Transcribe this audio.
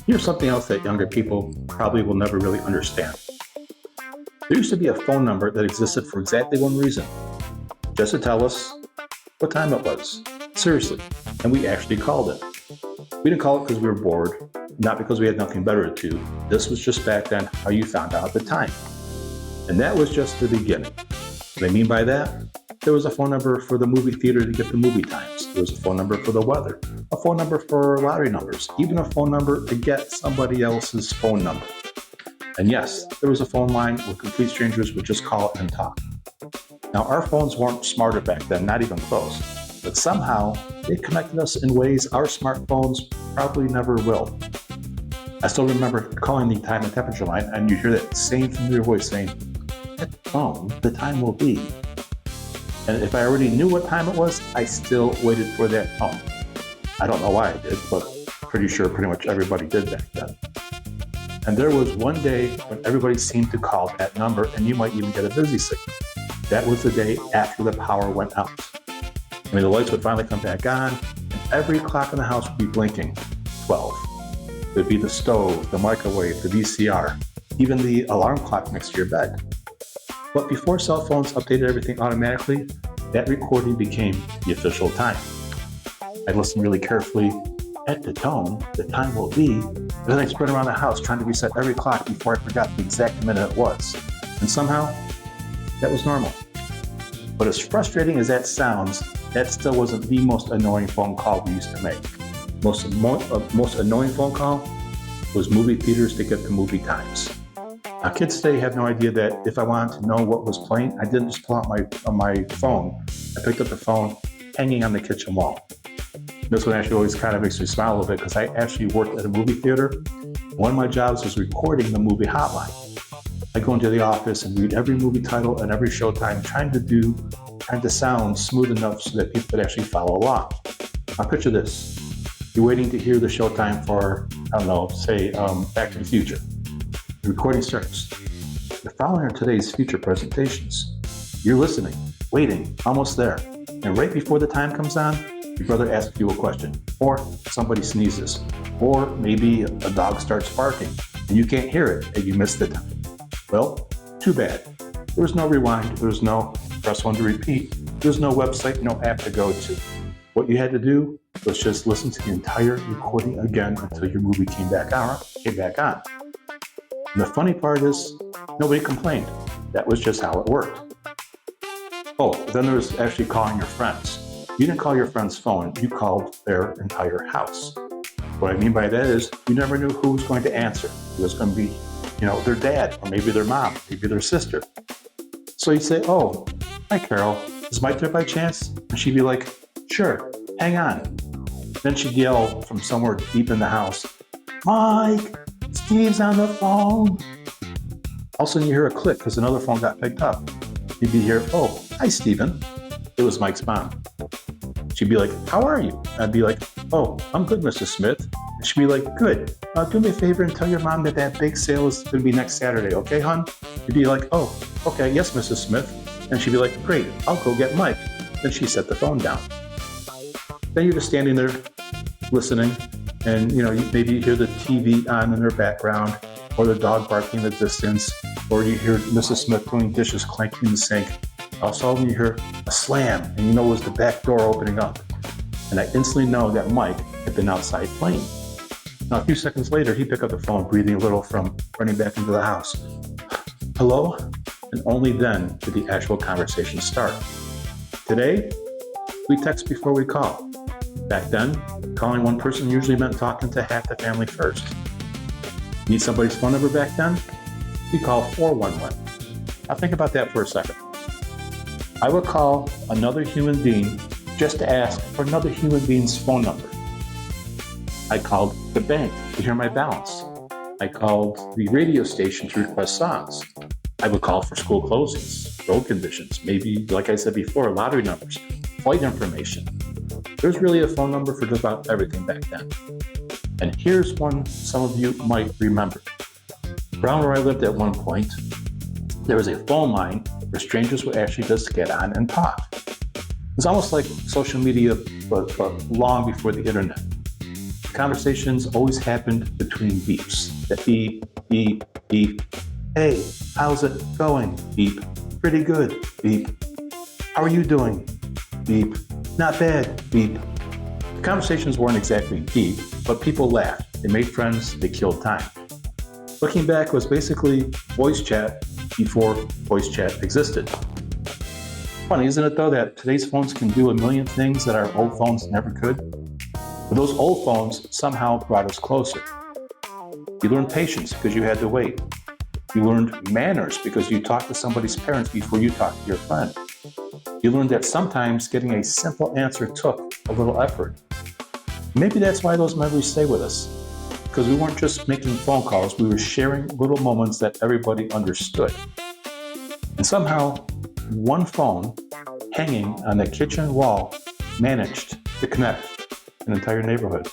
Here's something else that younger people probably will never really understand. There used to be a phone number that existed for exactly one reason, just to tell us what time it was. Seriously, and we actually called it. We didn't call it because we were bored, not because we had nothing better to do. This was just back then how you found out the time. And that was just the beginning. What I mean by that, there was a phone number for the movie theater to get the movie times. There was a phone number for the weather, a phone number for lottery numbers, even a phone number to get somebody else's phone number. And yes, there was a phone line where complete strangers would just call and talk. Now, our phones weren't smarter back then, not even close, but somehow they connected us in ways our smartphones probably never will. I still remember calling the time and temperature line, and you hear that same familiar voice saying, "At the phone, the time will be." And if I already knew what time it was, I still waited for that tone. I don't know why I did, but pretty sure pretty much everybody did back then. And there was one day when everybody seemed to call that number, and you might even get a busy signal. That was the day after the power went out. I mean, the lights would finally come back on, and every clock in the house would be blinking. 12. There'd be the stove, the microwave, the VCR, even the alarm clock next to your bed. But before cell phones updated everything automatically, that recording became the official time. I'd listen really carefully. At the tone, the time will be. And then I'd sprint around the house trying to reset every clock before I forgot the exact minute it was. And somehow, that was normal. But as frustrating as that sounds, that still wasn't the most annoying phone call we used to make. Most annoying phone call was movie theaters to get the movie times. Now, kids today have no idea that if I wanted to know what was playing, I didn't just pull out my phone. I picked up the phone hanging on the kitchen wall. This one actually always kind of makes me smile a little bit because I actually worked at a movie theater. One of my jobs was recording the movie hotline. I go into the office and read every movie title and every showtime, trying to sound smooth enough so that people could actually follow along. Now picture this. You're waiting to hear the showtime for, I don't know, say Back to the Future. The recording starts. The following are today's feature presentations. You're listening, waiting, almost there. And right before the time comes on, your brother asks you a question, or somebody sneezes, or maybe a dog starts barking, and you can't hear it, and you missed the time. Well, too bad. There was no rewind, there was no press one to repeat, there was no website, no app to go to. What you had to do was just listen to the entire recording again until your movie came back on. And the funny part is, nobody complained. That was just how it worked. Oh, then there was actually calling your friends. You didn't call your friend's phone, you called their entire house. What I mean by that is, you never knew who was going to answer. It was going to be, their dad, or maybe their mom, maybe their sister. So you'd say, "Oh, hi Carol, is Mike there by chance?" And she'd be like, "Sure, hang on." Then she'd yell from somewhere deep in the house, "Mike, Steve's on the phone." All of a sudden you hear a click because another phone got picked up. You'd be here, "Oh, hi Steven." It was Mike's mom. She'd be like, "How are you?" I'd be like, "Oh, I'm good, Mrs. Smith." And she'd be like, "Good. Do me a favor and tell your mom that big sale is going to be next Saturday, okay, hon?" You'd be like, "Oh, okay, yes, Mrs. Smith." And she'd be like, "Great, I'll go get Mike." Then she set the phone down. Then you're just standing there listening, and maybe you hear the TV on in their background, or the dog barking in the distance, or you hear Mrs. Smith doing dishes clanking in the sink. All of a sudden you hear a slam, and it was the back door opening up. And I instantly know that Mike had been outside playing. Now, a few seconds later, he picked up the phone, breathing a little from running back into the house. "Hello?" And only then did the actual conversation start. Today, we text before we call. Back then, calling one person usually meant talking to half the family first. Need somebody's phone number back then? You call 411. Now think about that for a second. I would call another human being just to ask for another human being's phone number. I called the bank to hear my balance. I called the radio station to request songs. I would call for school closings, road conditions, maybe, like I said before, lottery numbers, flight information. There's really a phone number for just about everything back then. And here's one some of you might remember. Around where I lived at one point, there was a phone line where strangers would actually just get on and talk. It was almost like social media, but long before the internet. conversations always happened between beeps. That beep, beep, beep. Hey, how's it going? Beep. Pretty good. Beep. How are you doing? Beep. Not bad. Beep. The conversations weren't exactly deep, but people laughed. They made friends. They killed time. Looking back, it was basically voice chat before voice chat existed. Funny, isn't it though, that today's phones can do a million things that our old phones never could? But those old phones somehow brought us closer. You learned patience because you had to wait. You learned manners because you talked to somebody's parents before you talked to your friend. You learned that sometimes getting a simple answer took a little effort. Maybe that's why those memories stay with us. Because we weren't just making phone calls, we were sharing little moments that everybody understood. And somehow, one phone hanging on the kitchen wall managed to connect an entire neighborhood.